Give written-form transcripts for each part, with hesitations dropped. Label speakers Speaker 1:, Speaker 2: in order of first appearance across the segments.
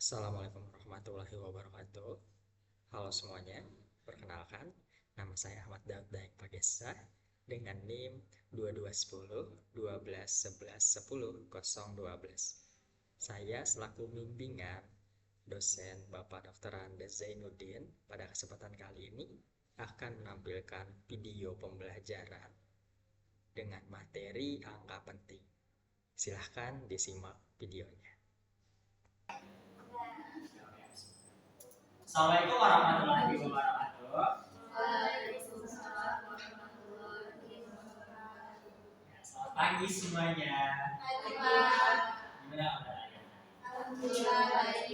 Speaker 1: Assalamualaikum warahmatullahi wabarakatuh. Halo semuanya, perkenalkan, nama saya Ahmad Daud Daeng Pagesa dengan NIM 2210 12 11 10 012. Saya selaku bimbingan dosen Bapak Dr. Andes Zainuddin pada kesempatan kali ini akan menampilkan video pembelajaran dengan materi angka penting. Silahkan disimak videonya.
Speaker 2: Assalamualaikum warahmatullahi wabarakatuh.
Speaker 3: Waalaikumsalam warahmatullahi wabarakatuh.
Speaker 2: Selamat pagi semuanya.
Speaker 3: Pagi, Pak.
Speaker 2: Gimana kabarnya?
Speaker 3: Alhamdulillah baik.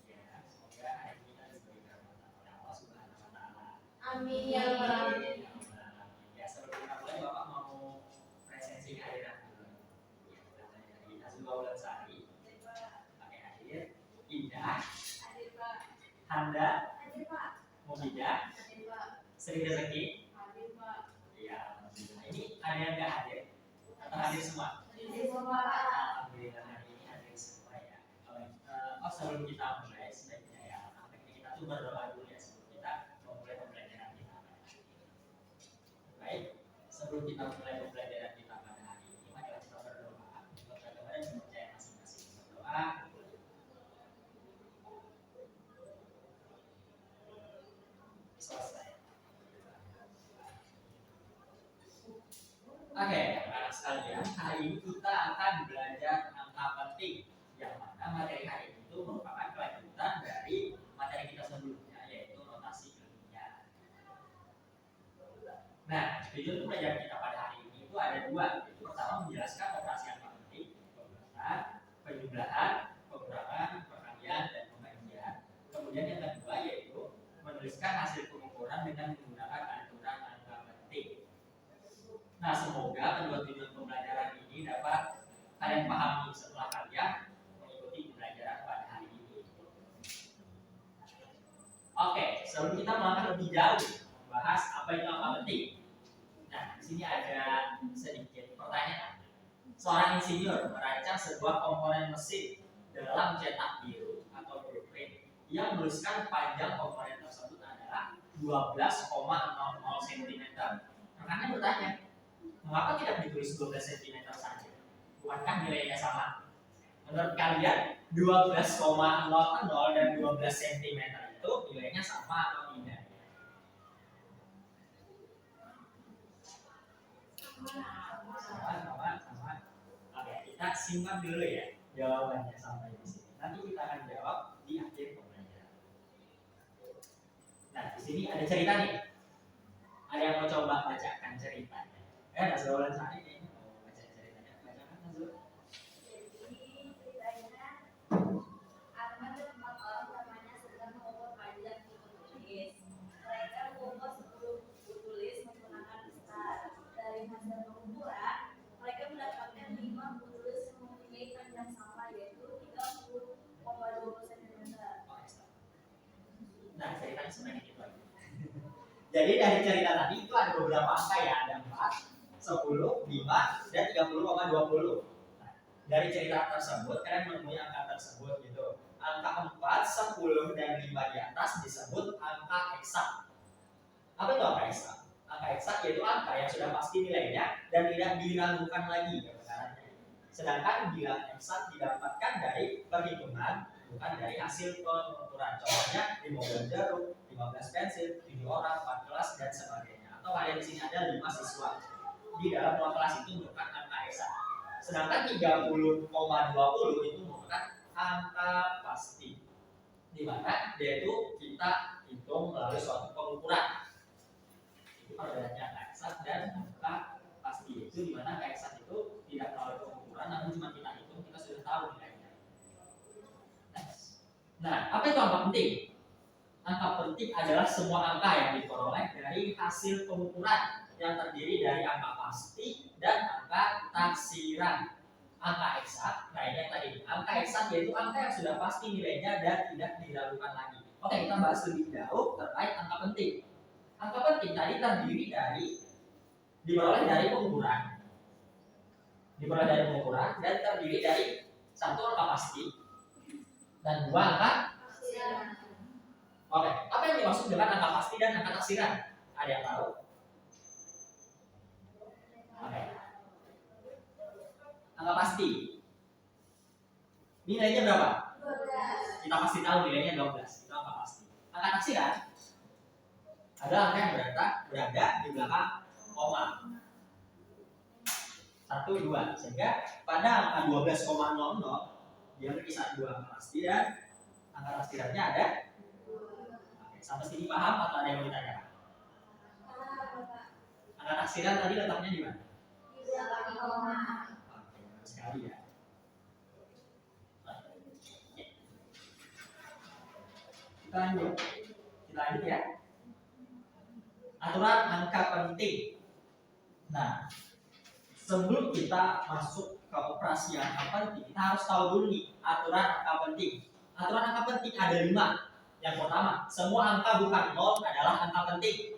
Speaker 2: Ya, semoga hari kita diberi rahmat oleh Allah Subhanahu wa taala.
Speaker 3: Amin ya Rabbal.
Speaker 2: Ya, sebelum kita mulai Bapak mau presensi kehadiran dulu. Ya, kita mulai dari Azul Aulan Sari. Pakai akhir Indah,
Speaker 3: Hadir Pak.
Speaker 2: Handa,
Speaker 3: Hadir Pak.
Speaker 2: Mufidah,
Speaker 3: Hadir Pak.
Speaker 2: Sri Rezeki.
Speaker 3: Hadir Pak.
Speaker 2: Iya, alhamdulillah. Ini ada yang nggak hadir atau hadir semua?
Speaker 3: Hadir semua Pak.
Speaker 2: Alhamdulillah hari ini hadir semua ya. Sebelum kita mulai sebaiknya ya, nampaknya kita tuh berdoa dulu ya sebelum kita memulai pembelajaran kita. Baik, sebelum kita mulai pembelajaran kita pada hari ini, mari kita berdoa. Bagaimana percaya masing-masing berdoa. Selesai. Oke, anak sekalian, hari ini kita akan belajar angka penting yang mana materi hari ini itu merupakan kelanjutan dari materi kita sebelumnya yaitu notasi ilmiah. Nah, tujuan pembelajaran kita pada hari ini itu ada dua. Yaitu pertama menjelaskan operasi angka penting, pembuatan, penjumlahan, pengurangan, perkalian, dan pembagian. Kemudian yang kedua yaitu menuliskan hasil pengukuran dengan menggunakan aturan angka penting. Nah, semoga kedua tujuan pembelajaran ini dapat kalian pahami setelah kalian mengikuti pembelajaran pada hari ini. Oke, sebelum kita melangkah lebih jauh membahas apa itu angka penting. Nah, di sini ada sedikit pertanyaan. Seorang insinyur merancang sebuah komponen mesin dalam cetak biru atau blueprint yang menuliskan panjang komponen tersebut adalah 12,00 cm. Rekannya bertanya, mengapa tidak ditulis 12 cm saja? Bukankah nilainya sama? Menurut kalian 12,00 dan 12 cm itu nilainya sama atau tidak? Sama. Oke, kita simpan dulu ya jawabannya sampai di sini. Nanti kita akan jawab di akhir pembelajaran. Nah, di sini ada cerita nih. Ada yang mau coba bacakan ceritanya? Ada seorang Sari kayaknya mau baca ceritanya. Bacakan Nazul.
Speaker 3: Jadi ceritanya Ahmad dan 4 orang temannya sedang mengukur panjang buku tulis. Mereka mengukur 10 buku tulis menggunakan besar. Dari hasil pengukuran, mereka mendapatkan 5 buku tulis yang mempunyai panjang sama yaitu 30,20 cm.
Speaker 2: Nah, ceritanya sebenarnya gitu aja. Jadi dari cerita tadi itu ada beberapa angka ya, ada 4, 10, 5, dan 30,20. Nah, dari cerita tersebut kalian menemui angka tersebut gitu. Angka 4, 10, dan 5 di atas disebut angka eksak. Apa itu angka eksak? Angka eksak yaitu angka yang sudah pasti nilainya dan tidak diragukan lagi kebenarannya. Sedangkan bila eksak didapatkan dari perhitungan bukan dari hasil pengukuran. Contohnya 15 jarum, 15 pensil, 7 orang, 4 kelas, dan sebagainya. Atau kalian di sini ada 5 siswa. Di dalam ruang kelas itu merupakan angka eksak. Sedangkan 30,20 itu merupakan angka pasti. Di mana dia itu kita hitung melalui suatu pengukuran. Itu perbedaannya angka eksak dan angka pasti. Itu di mana angka eksak itu tidak melalui pengukuran, namun cuma kita hitung, kita sudah tahu nilainya. Nah, apa itu angka penting? Angka penting adalah semua angka yang diperoleh dari hasil pengukuran yang terdiri dari angka pasti dan angka taksiran. Angka eksak, nah ini yang tadi. Angka eksak yaitu angka yang sudah pasti nilainya dan tidak diragukan lagi. Oke, kita bahas lebih jauh terkait angka penting. Angka penting tadi terdiri dari diperoleh dari pengukuran. Diperoleh dari pengukuran dan terdiri dari satu angka pasti dan 2 angka.
Speaker 3: taksiran.
Speaker 2: Oke, apa yang dimaksud dengan angka pasti dan angka taksiran? Ada yang tahu? Oke. Angka pasti. Nilainya berapa?
Speaker 3: 12.
Speaker 2: Kita pasti tahu nilainya 12. Itu angka pasti. Angka taksiran adalah angka yang berada di belakang koma. 1, 2. Sehingga pada angka 12,00 dia berkisar 2 angka pasti dan angka taksirannya ada. Oke, sampai sini paham atau ada yang mau ditanyakan? Angka taksiran tadi letaknya di mana?
Speaker 3: Di belakang koma.
Speaker 2: Oke, benar sekali ya. Kita lanjut ya. Aturan angka penting. Nah, sebelum kita masuk ke operasi angka penting, kita harus tahu dulu nih aturan angka penting. Aturan angka penting ada 5. Yang pertama, semua angka bukan 0 adalah angka penting.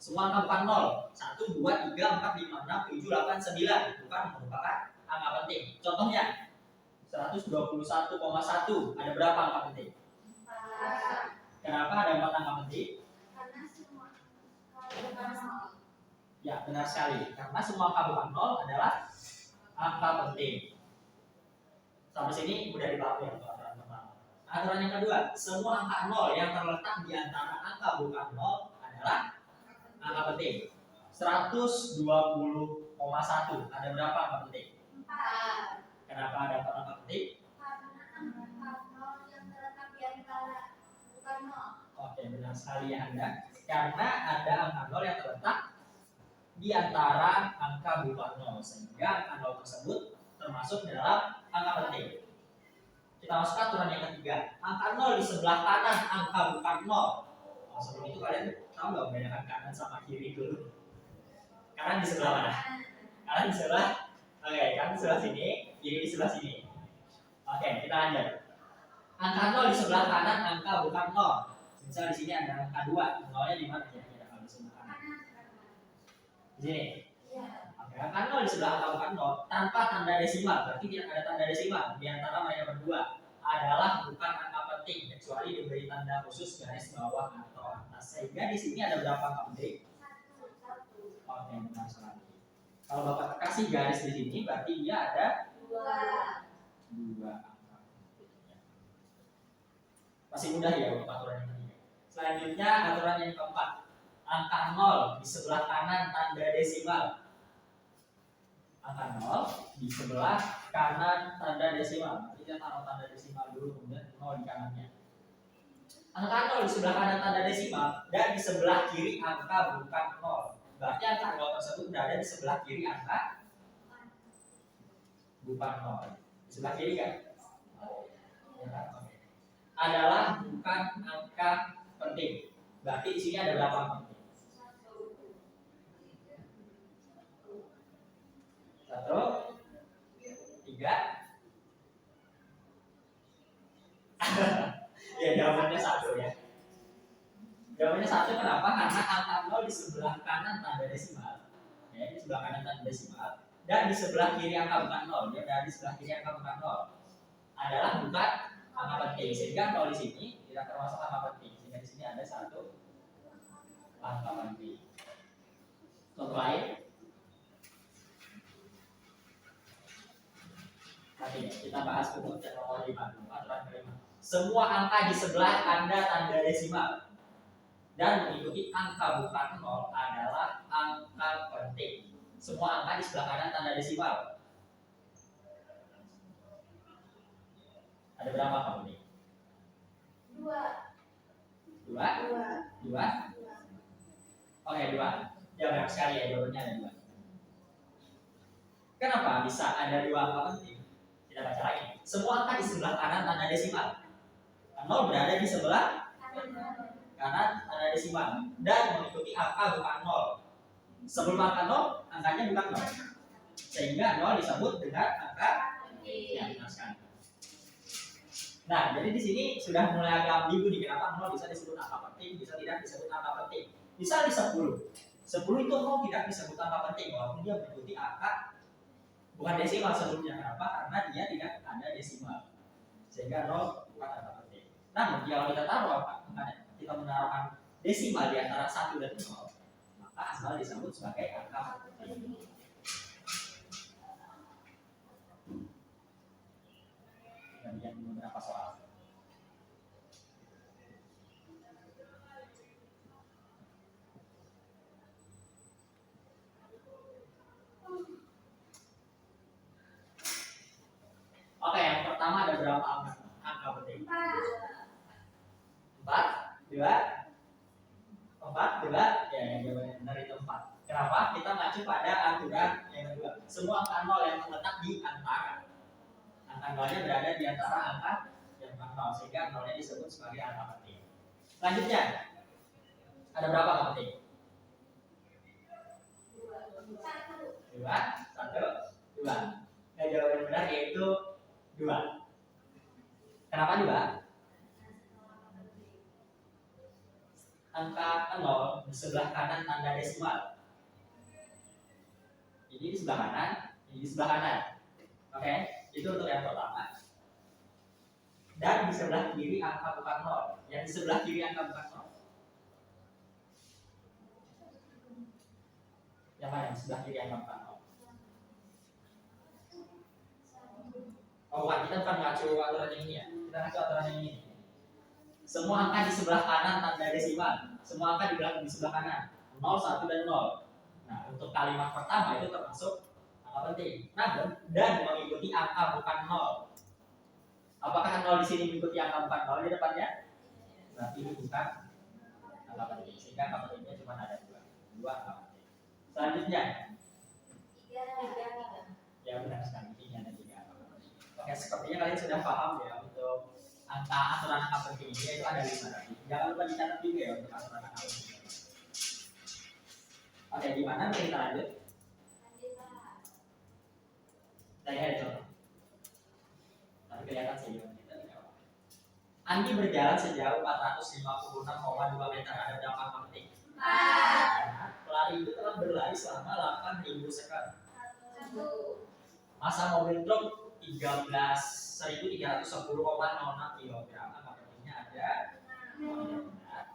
Speaker 2: Semua angka bukan 0. 1, 2, 3, 4, 5, 6, 7, 8, 9 bukan merupakan angka penting. Contohnya 121,1 ada berapa angka penting?
Speaker 3: 4.
Speaker 2: Kenapa ada 4 angka penting?
Speaker 3: Karena semua bukan 0.
Speaker 2: Ya, benar sekali. Karena semua angka bukan 0 adalah angka penting. Sampai sini mudah dipahami ya aturan pertama. Aturan yang kedua, semua angka 0 yang terletak di antara angka bukan 0 adalah angka penting. 120,1 ada berapa angka penting?
Speaker 3: 4.
Speaker 2: Kenapa ada 4 angka penting?
Speaker 3: Karena angka 0 yang terletak di antara bukan 0.
Speaker 2: Oke, benar sekali ya Anda. Karena ada angka 0 yang terletak di antara angka bukan 0, sehingga angka 0 tersebut termasuk dalam angka penting. Kita masuk ke aturan yang ketiga. Angka 0 di sebelah kanan angka bukan 0. Oh, sebelum itu kalian tahu nggak membedakan kanan sama kiri dulu? Kanan di sebelah mana? Kanan di sebelah. Oke, kanan di sebelah sini, kiri di sebelah sini. Oke, kita lanjut. Angka 0 di sebelah kanan angka bukan 0. Misal di sini ada angka 2. 0-nya di mana kira-kira kalau di sebelah kanan? Di sini. Oke, angka 0 di sebelah angka bukan 0 tanpa tanda desimal, berarti tidak ada tanda desimal di antara mereka berdua, adalah bukan angka penting kecuali diberi tanda khusus garis bawah atau atas. Sehingga di sini ada berapa angka penting?
Speaker 3: 1.
Speaker 2: Oke, benar sekali. Kalau Bapak kasih garis di sini berarti dia ada
Speaker 3: 2.
Speaker 2: 2 angka penting. Masih mudah ya untuk aturan yang ketiga. Selanjutnya aturan yang keempat. Angka 0 di sebelah kanan tanda desimal. Angka 0 di sebelah kanan tanda desimal. Nanti kita taruh tanda desimal dulu, kemudian 0 di kanannya. Angka 0 di sebelah kanan tanda desimal dan di sebelah kiri angka bukan 0. Berarti angka 0 tersebut berada di sebelah kiri angka bukan 0. Di sebelah kiri kan? Ya kan? Oke. Adalah bukan angka penting. Berarti di sini ada berapa angka penting? 1, 3. Ya, jawabannya 1 ya. Jawabannya 1 kenapa? Karena angka 0 di sebelah kanan tanda desimal. Ya, di sebelah kanan tanda desimal dan di sebelah kiri angka bukan 0. Ya, dari sebelah kiri angka bukan 0 adalah bukan angka penting. Sehingga kalau di sini tidak termasuk angka penting. Sehingga di sini ada 1 angka penting. Contoh lain. Nanti kita bahas untuk yang nomor 5 dulu, aturan kelima. Semua angka di sebelah tanda desimal dan mengikuti angka bukan 0 adalah angka penting. Semua angka di sebelah kanan tanda desimal. Ada berapa angka penting?
Speaker 3: 2.
Speaker 2: 2? Oke, 2. Ya, benar sekali ya, jawabannya ada 2. Kenapa bisa ada 2 angka penting? Kita baca lagi. Semua angka di sebelah kanan tanda desimal. 0 berada di sebelah kanan tanda desimal dan mengikuti angka bukan 0. Sebelum angka 0, angkanya bukan 0. Sehingga 0 disebut dengan angka yang benar sekali. Nah, jadi di sini sudah mulai agak ambigu nih, kenapa 0 bisa disebut angka penting, bisa tidak disebut angka penting. Misal di 10. 10 itu 0 tidak disebut angka penting walaupun dia mengikuti angka bukan desimal sebelumnya. Kenapa? Karena dia tidak ada desimal. Sehingga 0 bukan angka Namun kalau kita taruh apa? Kita menaruhkan desimal di antara 1 dan 0, maka asal disebut sebagai angka penting. Kemudian beberapa soal. Oke, yang pertama ada berapa angka penting? 4, 2, 4, 2, ya yang benar itu 4. Kenapa? Kita mengacu pada aturan yang kedua. Semua angka 0 yang terletak di antara. Angka 0-nya berada di antara angka yang 0, sehingga 0-nya disebut sebagai angka penting. Selanjutnya, ada berapa angka penting? 2, 1, 2. Nah, jawaban yang benar yaitu 2. Kenapa 2? Angka 0 di sebelah kanan tanda desimal. Ini di sebelah kanan, ini di sebelah kanan. Oke, itu untuk yang pertama. Dan di sebelah kiri angka bukan 0. Yang di sebelah kiri angka bukan 0. Yang mana? Di sebelah kiri angka bukan 0. Oh, bukan, kita bukan mengacu aturan yang ini ya. Kita mengacu aturan yang ini. Semua angka di sebelah kanan tanda desimal. Semua angka di sebelah kanan. 0, 1, dan 0. Nah, untuk kalimat pertama itu termasuk angka penting. Namun, dan mengikuti angka bukan 0. Apakah 0 di sini mengikuti angka bukan 0 di depannya? Berarti ini bukan angka penting. Sehingga angka pentingnya cuma ada 2. 2 angka penting. Selanjutnya. 3. Ya, benar sekali. 3 dan 3. Oke, sepertinya kalian sudah paham ya untuk aturan angka penting ini, yaitu ada 5 tadi. Jangan lupa dicatat juga ya untuk aturan angka penting. Oke, gimana kita lanjut? Saya ada contoh. Tapi kelihatan sih gimana kita tidak apa. Andi berjalan sejauh 456,2 meter. Ada berapa angka penting? 4. Nah, pelari itu telah berlari selama 8.000 sekon.
Speaker 3: 1.
Speaker 2: Masa mobil truk 13.310,06 kg. Angka pentingnya ada.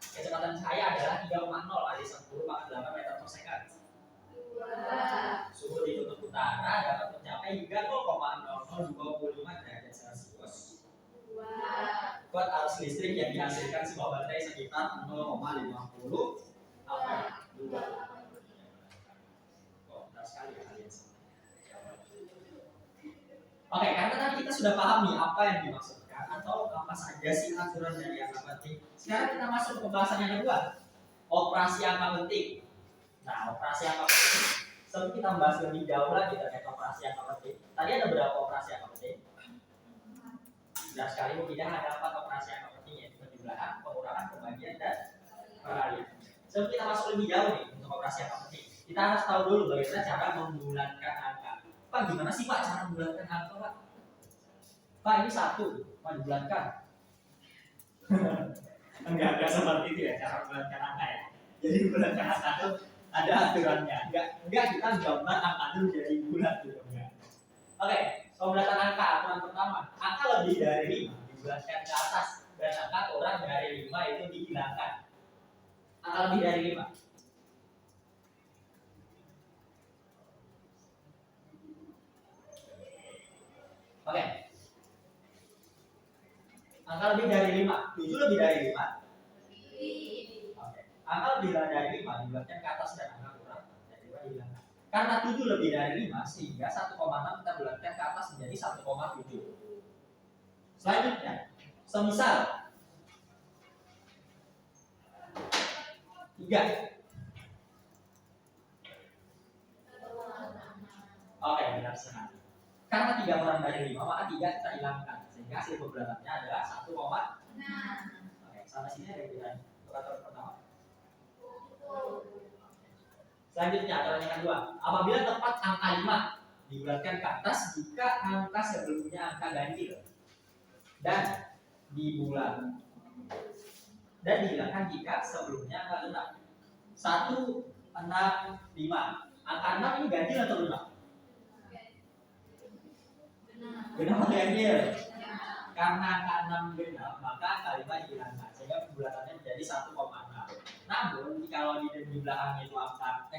Speaker 2: Kecepatan cahaya adalah 3,0 kali 10 maka 8 meter per second.
Speaker 3: 2.
Speaker 2: Suhu di kutub utara dapat mencapai hingga 0,0025 derajat Celcius.
Speaker 3: 2.
Speaker 2: Kuat arus listrik yang dihasilkan sebuah baterai sekitar 0,50 ampere. 2. Oh, benar sekali ya kalian semua. Oke, karena tadi kita sudah paham nih apa yang dimaksudkan atau apa saja sih aturan dari angka penting. Sekarang kita masuk ke pembahasan yang kedua, operasi angka penting. Nah, operasi angka penting, sebelum kita membahas lebih jauh lagi terkait operasi angka penting. Tadi ada berapa operasi angka penting? Benar sekali, tidak ada 4 operasi angka penting, yaitu penjumlahan, pengurangan, pembagian, dan peralihan. Sebelum kita masuk lebih jauh nih untuk operasi angka penting, kita harus tahu dulu bagaimana cara membulatkan angka. Pak, gimana sih Pak cara membulatkan angka Pak? Pak, ini 1, Pak dibulatkan. Enggak seperti itu ya cara membulatkan angka ya. Jadi membulatkan angka itu ada aturannya. Enggak kita gambar angka itu menjadi bulat gitu enggak. Oke, pembulatan angka aturan pertama, angka lebih dari 5 dibulatkan ke atas dan angka kurang dari 5 itu dihilangkan. Angka lebih dari 5. Oke. Angka lebih dari 5, 7 lebih dari 5. Oke. Angka lebih dari 5 dibulatkan ke atas dan angka kurang dari 5 dihilangkan. Karena 7 lebih dari 5 sehingga 1,6 kita bulatkan ke atas menjadi 1,7. Selanjutnya, semisal 3. Oke, benar sekali. Karena 3 kurang dari 5, maka 3 kita hilangkan. Sehingga hasil pembulatannya adalah 1,6. Oke, sampai sini ada yang untuk aturan pertama. Selanjutnya, aturan yang kedua. Apabila tepat angka 5 dibulatkan ke atas jika angka sebelumnya angka ganjil dan dibulat dan dihilangkan jika sebelumnya angka genap. 1, 6, 5. Angka 6 ini ganjil atau genap? Genap atau ganjil? karena angka 6 genap, maka angka 5 dihilangkan sehingga bulatannya menjadi 1,6. Namun kalau di belakangnya itu angka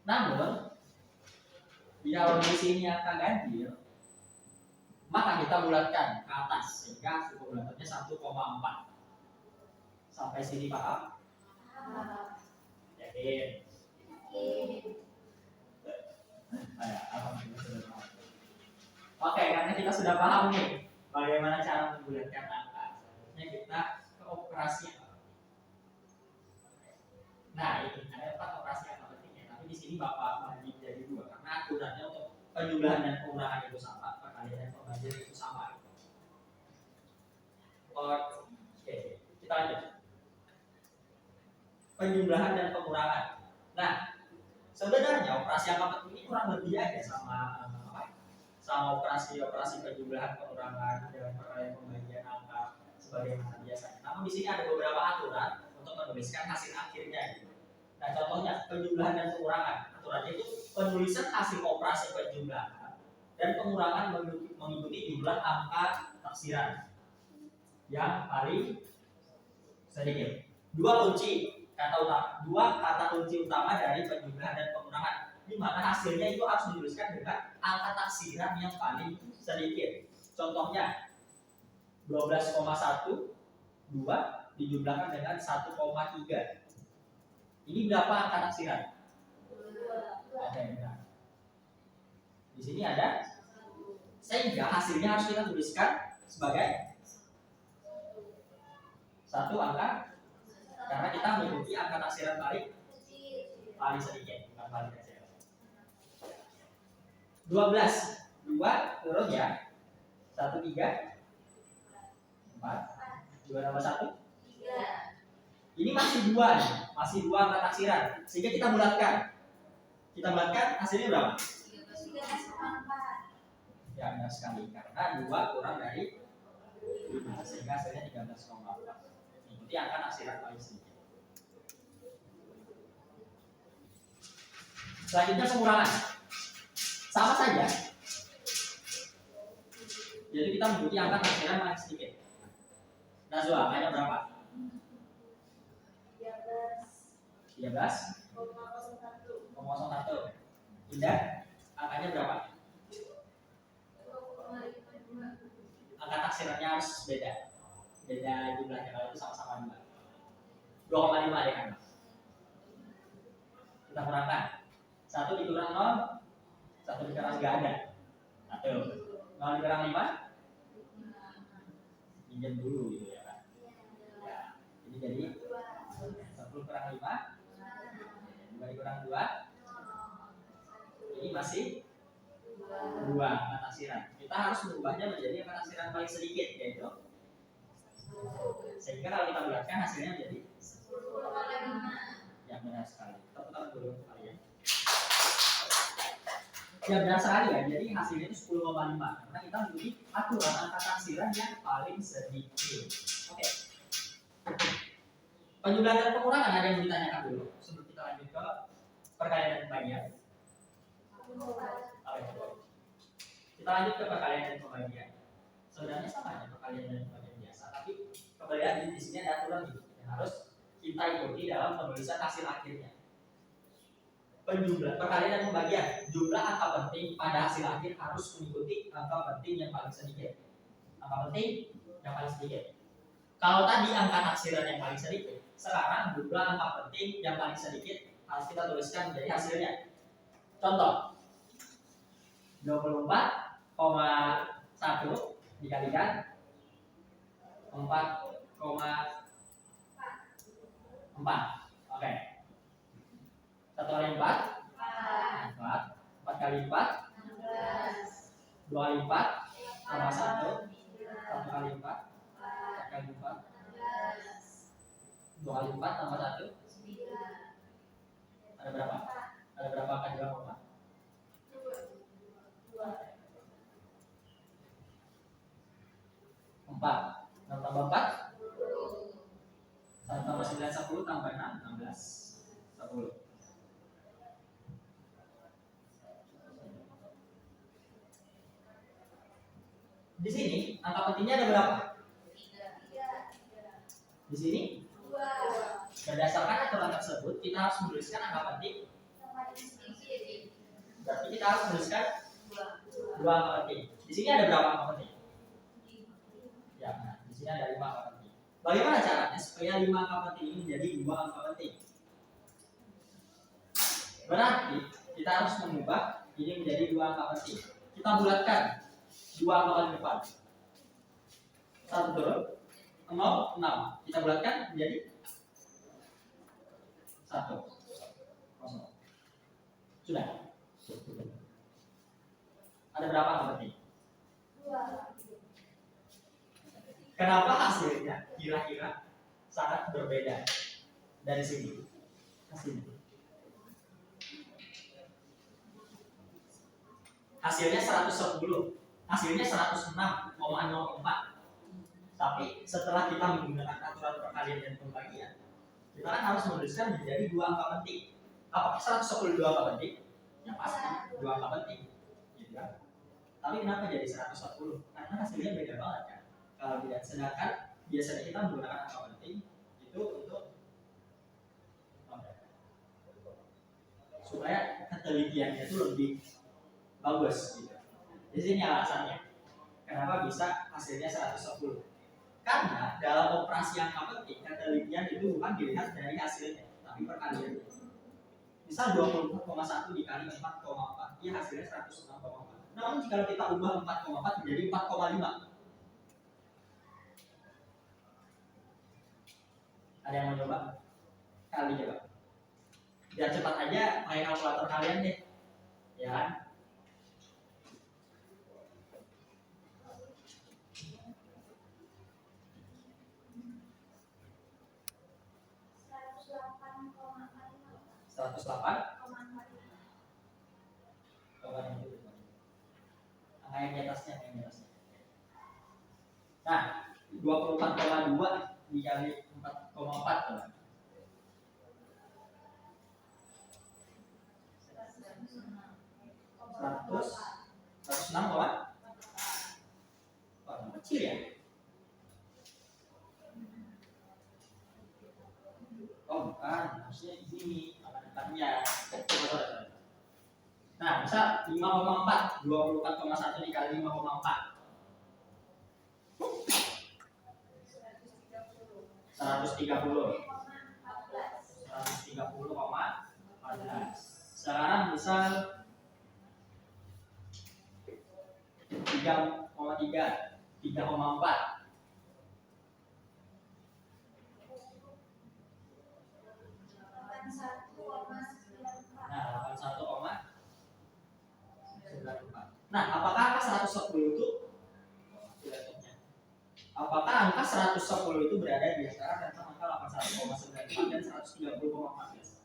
Speaker 2: namun kalau di sini angka ganjil, maka kita bulatkan ke atas sehingga suku bulatannya 1,4. Sampai sini paham? Yakin? Alhamdulillah sudah paham. Oke, karena kita sudah paham nih bagaimana cara membulatkan angka, selanjutnya kita ke operasi yang nah ini ada 4 operasi yang penting ya, tapi di sini Bapak bagi jadi 2 karena aturannya untuk penjumlahan dan pengurangan itu sama, perkalian dan pembagian itu sama. Oke, kita lanjut. Penjumlahan dan pengurangan. Nah, sebenarnya operasi angka penting ini kurang lebih aja sama operasi penjumlahan, pengurangan dan perkalian pembagian angka sebagaimana biasanya. Namun di sini ada beberapa aturan untuk menuliskan hasil akhirnya gitu. Nah, contohnya penjumlahan dan pengurangan. Aturannya itu penulisan hasil operasi penjumlahan dan pengurangan mengikuti jumlah angka taksiran yang paling sedikit. Dua kata kunci utama dari penjumlahan dan pengurangan, di mana hasilnya itu harus dituliskan dengan angka taksiran yang paling sedikit. Contohnya 12,12 dijumlahkan dengan 1,3. Ini berapa angka taksiran? Ada yang benar. Di sini ada, sehingga hasilnya harus kita tuliskan sebagai satu angka, karena kita mengikuti angka taksiran paling sedikit, bukan paling kecil. 12, 2 turun ya, 1, 3, 4, 2 tambah 1, 3. Ini masih 2 nih, masih 2 angka taksiran, sehingga kita bulatkan. Hasilnya berapa? 13,4. Ya benar sekali, karena 2 kurang dari 5, sehingga hasilnya 13,4. Ikuti angka taksiran paling sedikit. Selanjutnya pengurangan, sama saja. Jadi kita mengikuti angka taksiran paling sedikit. Nazwa, angkanya berapa? 13,01. Indah, angkanya berapa? Angka taksirannya harus beda jumlahnya, kalau itu sama-sama 2,5 deh kan. Kita kurangkan 1 dikurang 0, 1 dikurang nggak ada 1, 0 dikurang 5 pinjam dulu gitu ya kan ya. Jadi 10 kurang 5, 2 dikurang 2, ini masih 2 angka taksiran. Kita harus mengubahnya menjadi angka taksiran paling sedikit, yaitu sehingga kalau kita bulatkan hasilnya menjadi 10,5. Ya benar sekali. Tepuk tangan dulu kalian. Ya benar sekali ya. Jadi hasilnya itu 10,5 karena kita mengikuti aturan angka taksiran yang paling sedikit. Oke. Penjumlahan dan pengurangan ada yang ditanyakan dulu sebelum kita lanjut ke perkalian dan pembagian. Kita lanjut ke perkalian dan pembagian. Sebenarnya sama ya perkalian dan pembagian biasa, tapi kembali lagi di sini ada aturan yang harus kita ikuti dalam penulisan hasil akhirnya. Perkalian dan pembagian, jumlah angka penting pada hasil akhir harus mengikuti angka penting yang paling sedikit. Angka penting yang paling sedikit. Kalau tadi angka taksiran yang paling sedikit, sekarang jumlah angka penting yang paling sedikit harus kita tuliskan menjadi hasilnya. Contoh 24,1 dikalikan 4,4. Oke. 1 kali 4 4 kali 4 2 kali 4 tambah 1 1 kali 4 4 kali 4 2 kali 4 tambah 1 ada berapa? Ada berapa angka di bawah 4? 6 tambah 4 1 tambah 9 10 tambah 6 16 10. Di sini angka pentingnya ada berapa?
Speaker 3: 3.
Speaker 2: Di sini
Speaker 3: 2.
Speaker 2: berdasarkan aturan tersebut kita harus menuliskan angka penting. Berarti kita harus menuliskan 2 angka penting. Di sini ada berapa angka penting? Ya, nah, di sini ada 5 angka penting. Bagaimana caranya supaya 5 angka penting ini menjadi 2 angka penting? Berarti kita harus mengubah ini menjadi 2 angka penting. Kita bulatkan 2 angka paling depan. 1 turun 0, 6. Kita bulatkan menjadi 1, 0. Sudah. Ada berapa angka penting?
Speaker 3: 2.
Speaker 2: Kenapa hasilnya kira-kira sangat berbeda dari sini ke sini? Hasilnya 110, hasilnya 106,04. Tapi setelah kita menggunakan aturan perkalian dan pembagian, kita kan harus menuliskan menjadi 2 angka penting. Apakah 110 2 angka penting? Ya pasti 2 angka penting, gitu kan? Tapi kenapa jadi 110? Karena hasilnya beda banget kan? Kalau tidak, sedangkan biasanya kita menggunakan angka penting itu untuk supaya ketelitiannya itu lebih bagus gitu. Di sini alasannya kenapa bisa hasilnya 110. Karena dalam operasi angka penting ketelitian itu bukan dilihat dari hasilnya, tapi perkalian. Misal 24,1 dikali 4,4, ya hasilnya 106,4. Namun jika kita ubah 4,4 menjadi 4,5, ada yang mau coba? Kali coba. Biar cepat aja pakai kalkulator kalian deh, ya kan? Angka yang di atasnya, Nah, 24,2 dikali 4,4 coba. 106 kecil ya? Oh bukan, maksudnya ini apa depannya? Nah, misal 5,4, 24,1 dikali 5,4. 130,14. Sekarang misal 3,3, 3,4. Nah, 81,94. Nah, apakah angka 110 itu Apakah angka 110 itu berada di antara angka 81,94 dan 130,14?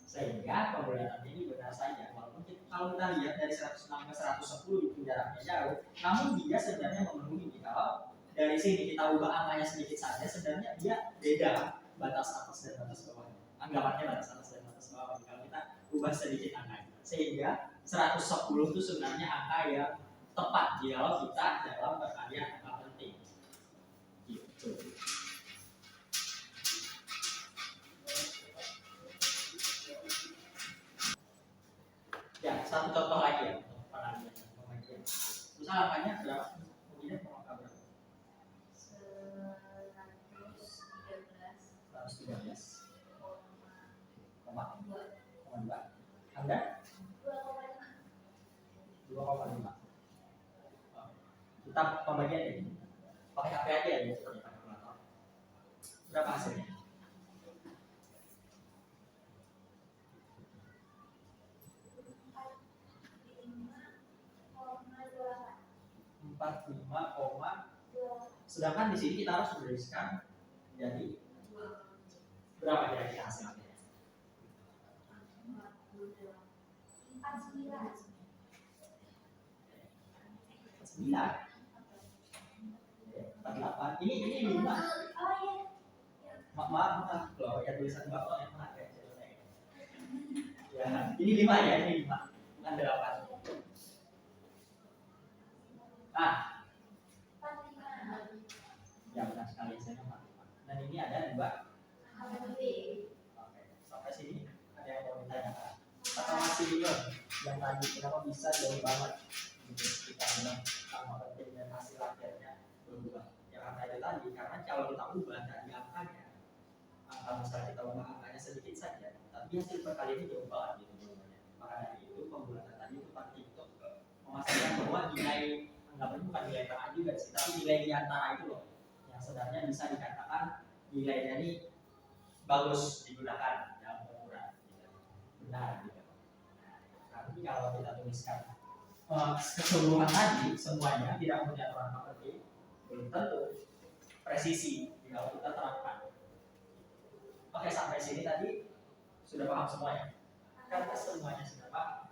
Speaker 2: Sehingga pembulatannya ini benar saja. Walaupun kalau kita lihat dari 106 ke 110 itu jaraknya jauh, namun dia sebenarnya memenuhi. Kalau dari sini kita ubah angkanya sedikit saja, sebenarnya dia beda batas atas dan batas bawah. Anggapannya batas atas dan batas bawah. Kalau kita ubah sedikit angkanya, sehingga 110 itu sebenarnya angka yang tepat kalau kita dalam perkalian angka penting. Gitu. Ya, satu contoh lagi ya untuk perkalian pembagian. Misal angkanya berapa? Kemudian mau angka berapa? 113. 2,2. Anda? 2,5. Kita pembagian ini pakai HP aja ya, seperti kalkulator. Berapa hasilnya? 45, sedangkan di sini kita harus menuliskan jadi berapa kira-kira hasilnya? 49. 48. Ini 5. Maaf kalau ya tulisan bapak yang mana ya? Ya, ini 5 ya, ini 5. Bukan 8. Nah, ya benar sekali saya 45. Dan ini ada 2. Oke, sampai sini ada yang mau ditanyakan? Atau masih bingung? Yang tadi kenapa bisa jauh banget? Gitu, kita bilang sama penting dan hasil akhirnya berubah. Ya karena itu tadi, karena kalau kita ubah dari angkanya, angka misalnya kita ubah angkanya sedikit saja, tapi hasil perkaliannya jauh banget gitu berubahnya. Maka dari itu pembulatan tadi itu penting untuk memastikan bahwa nilai, anggapnya bukan nilai tengah juga sih, tapi nilai di antara itu loh, yang sebenarnya bisa dikatakan nilainya ini bagus digunakan dalam pengukuran, gitu. Benar gitu. Nah, nanti kalau kita tuliskan keseluruhan tadi semuanya tidak punya aturan penting, belum tentu presisi kalau kita terapkan. Oke, sampai sini tadi sudah paham semuanya? Karena semuanya sudah paham.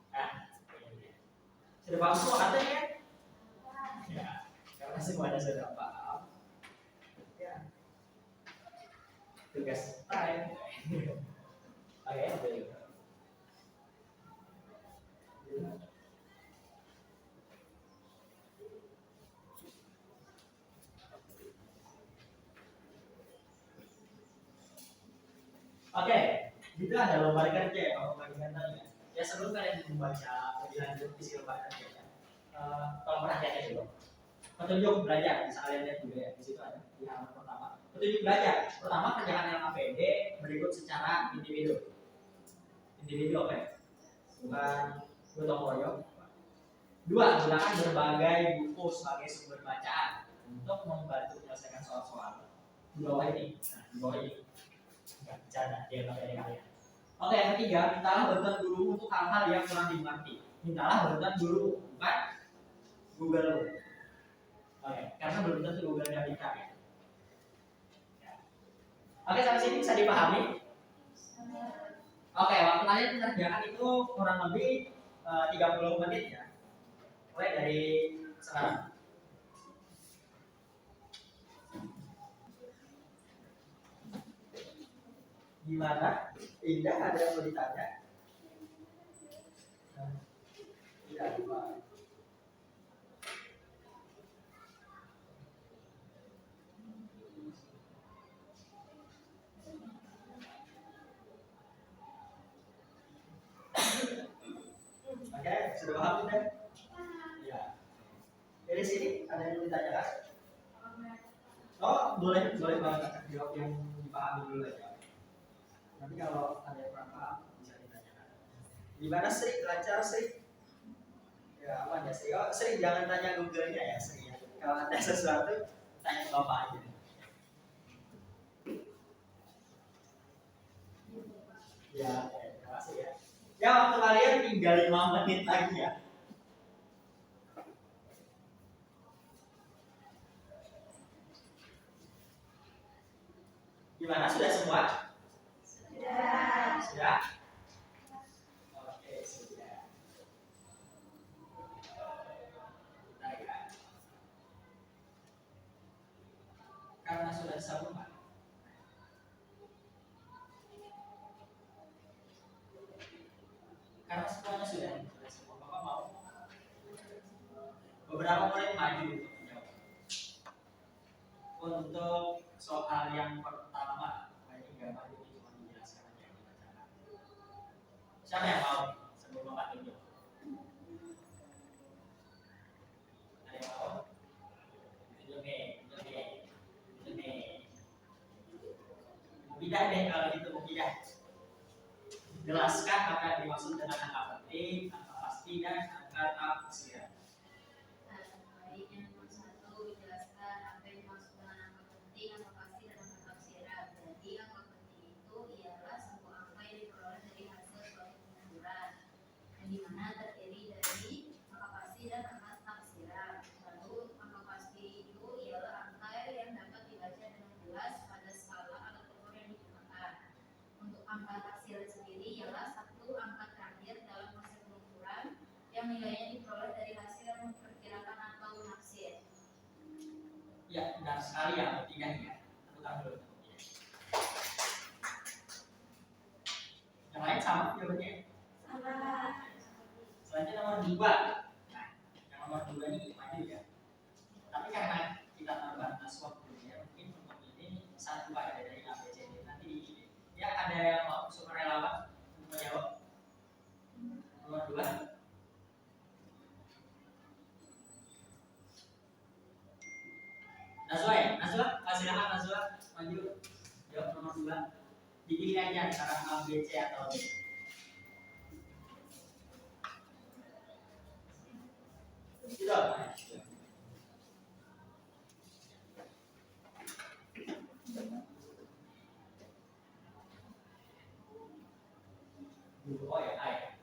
Speaker 2: Nah, sudah paham semua katanya? Ya, karena semuanya sudah paham. Ya, tugas time. Oke, baik. Oke, itu ada lomba kerja ya, kalau bagian tadi ya. Ya sebelum kalian membaca lebih lanjut isi lomba kerja ya, kalau perhatiannya dulu, petunjuk belajar bisa kalian lihat juga ya, di situ ada di halaman pertama. Petunjuk belajar, pertama kerjakan yang APD berikut secara individu. Individu oke, bukan gotong royong. 2. Gunakan berbagai buku sebagai sumber bacaan untuk membantu menyelesaikan soal-soal di bawah ini. Nah, di bawah ini. Enggak bercanda, dia dari kalian. Oke, yang ketiga, mintalah bantuan guru untuk hal-hal yang kurang dimengerti. Mintalah bantuan guru, bukan Google. Oke, karena belum tentu Google dan kita ya. Oke, sampai sini bisa dipahami? Oke, waktu kalian mengerjakan itu kurang lebih 30 menit ya. Mulai dari sekarang. Gimana? Indah ada yang mau ditanya? Tidak, Pak. Oke, sudah paham tidak? Ya. Dari sini ada yang mau ditanyakan? Oh, boleh banget jawab yang dipahami dulu aja. Nanti kalau ada yang kurang paham bisa ditanyakan. Gimana Sri? Lancar Sri? Ya aman ya Sri. Oh Sri jangan tanya Google-nya ya Sri. Kalau ada sesuatu tanya Bapak aja. Ya, terima kasih ya. Ya waktu kalian tinggal 5 menit lagi ya. Gimana sudah semua? Sudah. Oke, sudah. Baik. Karena sudah disambungkan. Karena semuanya sudah semua. Bapak mau beberapa murid maju untuk menjawab. Untuk soal yang pertama, ini nggak maju, ini cuma dijelaskan aja yang dibacakan. Siapa yang mau sebelum Bapak tunjuk? Ada yang mau? Tunjuk nih. Mudah deh kalau gitu, mudah. Jelaskan apa yang dimaksud dengan angka penting, angka pasti, dan angka taksiran.
Speaker 3: Baik, yang nomor 1 jelaskan apa yang dimaksud dengan angka penting, angka pasti, dan angka taksiran. Jadi angka penting itu ialah sebuah angka yang diperoleh dari hasil suatu pengukuran, yang dimana terdiri dari angka pasti dan angka taksiran. Lalu angka pasti itu ialah angka yang dapat dibaca dengan jelas pada skala alat ukur yang digunakan. Untuk angka taksiran sendiri ialah satu angka terakhir dalam hasil pengukuran yang nilainya diperoleh dari hasil yang memperkirakan atau naksir.
Speaker 2: Ya, benar sekali ya, tidak ya. Ulang dulu. Yang lain sama jawabannya?
Speaker 3: Sama.
Speaker 2: 2. Nah, yang nomor 2 ini maju ya. Tapi karena kita terbatas waktunya, mungkin untuk ini satu ada dari A, B, C, D. Nanti ya ada yang mau sukarelawan untuk menjawab. Nomor 2. Najwa, silakan Najwa maju. Jawab nomor 2. Dipilih aja antara A, B, C atau D. Sudah. Oh ya, A ya.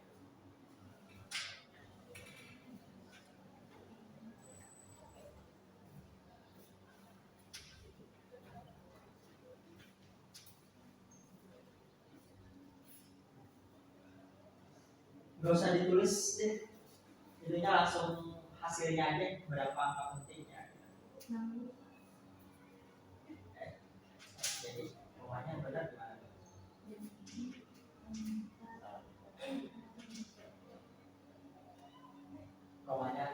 Speaker 2: Gak usah ditulis deh, itunya langsung hasilnya aja berapa angka pentingnya. Jadi komanya benar gimana? Komanya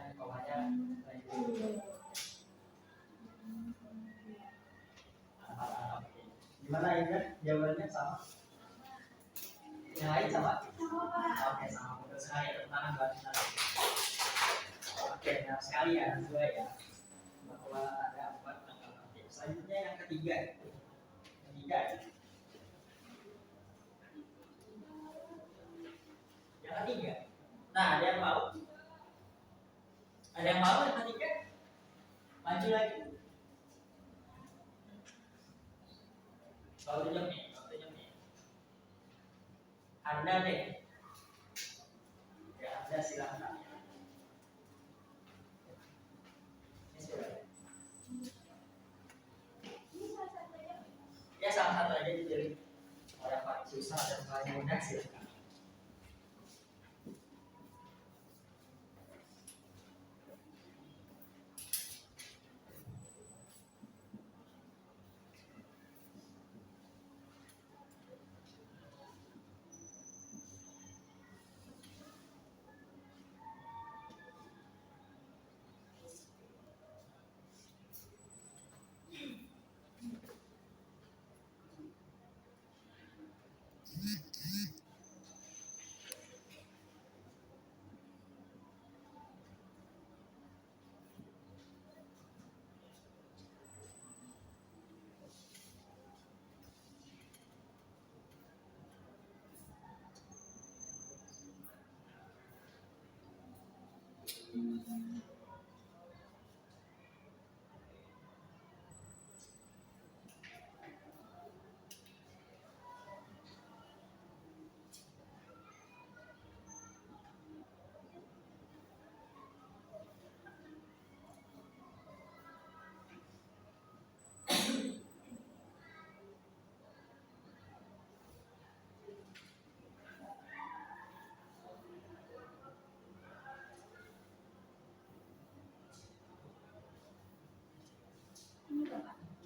Speaker 2: gimana ini? Jawabannya sama? Yang lain sama? Oke, sama. Betul sekali, tepuk tangan buat kita. Oke, benar sekali ya, Najwa ya. Bahwa ada 4 angka penting. Selanjutnya yang ketiga. Yang ketiga. Nah, ada yang mau? Ada yang mau yang ketiga? Maju lagi. Kalau tunjuk nih. Anda deh. Ya, Anda silakan. Ya, salah satu aja dipilih. Orang paling susah dan paling mudah silakan.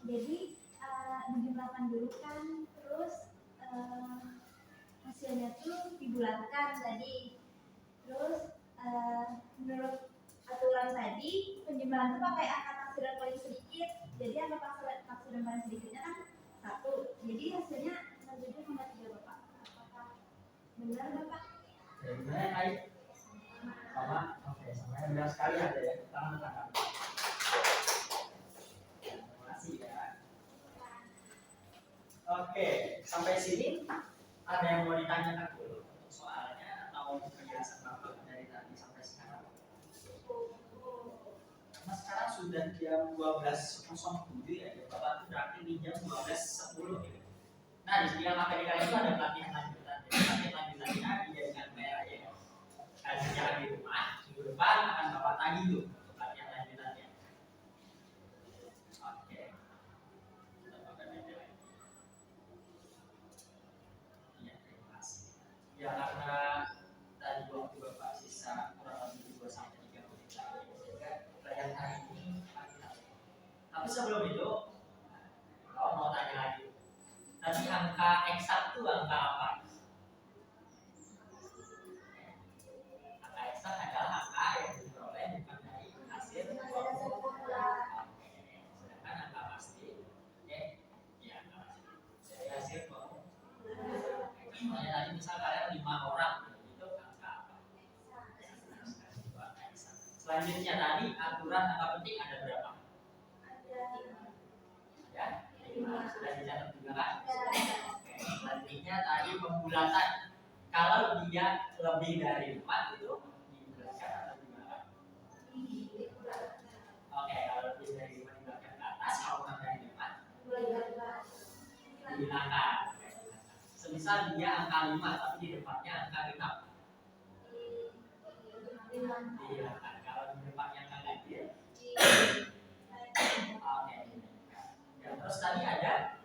Speaker 3: Jadi dijumlahkan dulu kan, terus hasilnya tuh dibulatkan tadi. Terus menurut aturan tadi penjumlahan itu pakai angka taksiran paling sedikit. Jadi angka taksiran paling sedikitnya kan 1. Jadi hasilnya 7,3 Bapak. Apakah benar Bapak?
Speaker 2: Gimana Kai? Sama? Oke, sama yang benar sekali ada ya. Tangan. Terima kasih ya. Oke, sampai sini ada yang mau ditanyakan dulu untuk soalnya atau penjelasan Bapak dari tadi sampai sekarang? Karena sekarang sudah jam 12.07 ya, Bapak itu berarti di jam 12.10 gitu. Nah, di sini maka di kalian itu ada pelatihan lanjutan. Pelatihan lanjutannya dijadikan PR aja ya. Kalian jangan di rumah, minggu depan akan Bapak tagih tuh untuk pelatihan lanjutannya. Oke. Iya, terima kasih. Ya karena tadi waktu Bapak sisa kurang lebih 2 sampai 3 menit lagi, sehingga pelatihan hari ini tapi sebelum itu, kalau mau tanya lagi, tadi angka eksak itu angka apa? Angka eksak adalah Selanjutnya tadi aturan angka penting ada berapa? Ya, 5. Sudah dicatat juga kan? Oke. Selanjutnya tadi pembulatan. Kalau dia lebih dari 4 itu dibulatkan atau gimana? Oke, kalau lebih dari 5 dibulatkan ke atas, kalau kurang dari 4 dihilangkan. Semisal dia angka 5 tapi di depannya angka 6 dihilangkan. Kalau di depannya angka ganjil, oke. Ya, terus tadi ada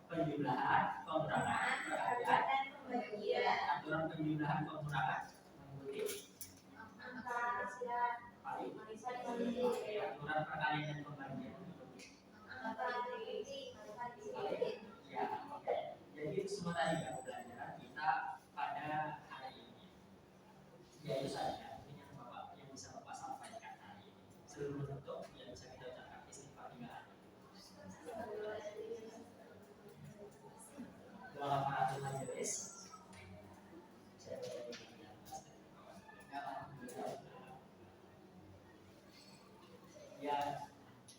Speaker 2: penjumlahan, pengurangan, perhatian, aturan penjumlahan, pengurangan mengikuti aturan perkalian dan pembagian mengikuti. Ya, oke. Jadi itu semua tadi ya pelajaran kita pada hari ini. Ya itu saja yang Bapak yang bisa Bapak sampaikan hari ini. Seluruh bentuk yang bisa kita ucapkan istighfar 3 kali. Doa para majelis. Ya,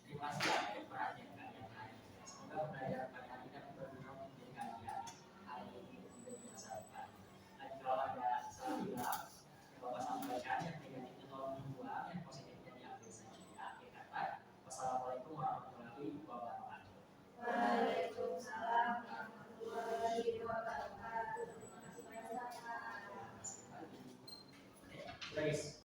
Speaker 2: terima kasih perhatian kalian hari ini. Semoga pelajaran pada hari ini dapat berguna untuk kalian hari ini dan di masa depan. Dan kalau ada salah hilang yang Bapak sampaikan, yang negatif tolong dibuang, yang positifnya diambil saja. Akhir kata, wassalamualaikum warahmatullahi wabarakatuh.
Speaker 3: Waalaikumsalam warahmatullahi wabarakatuh.
Speaker 2: Guys.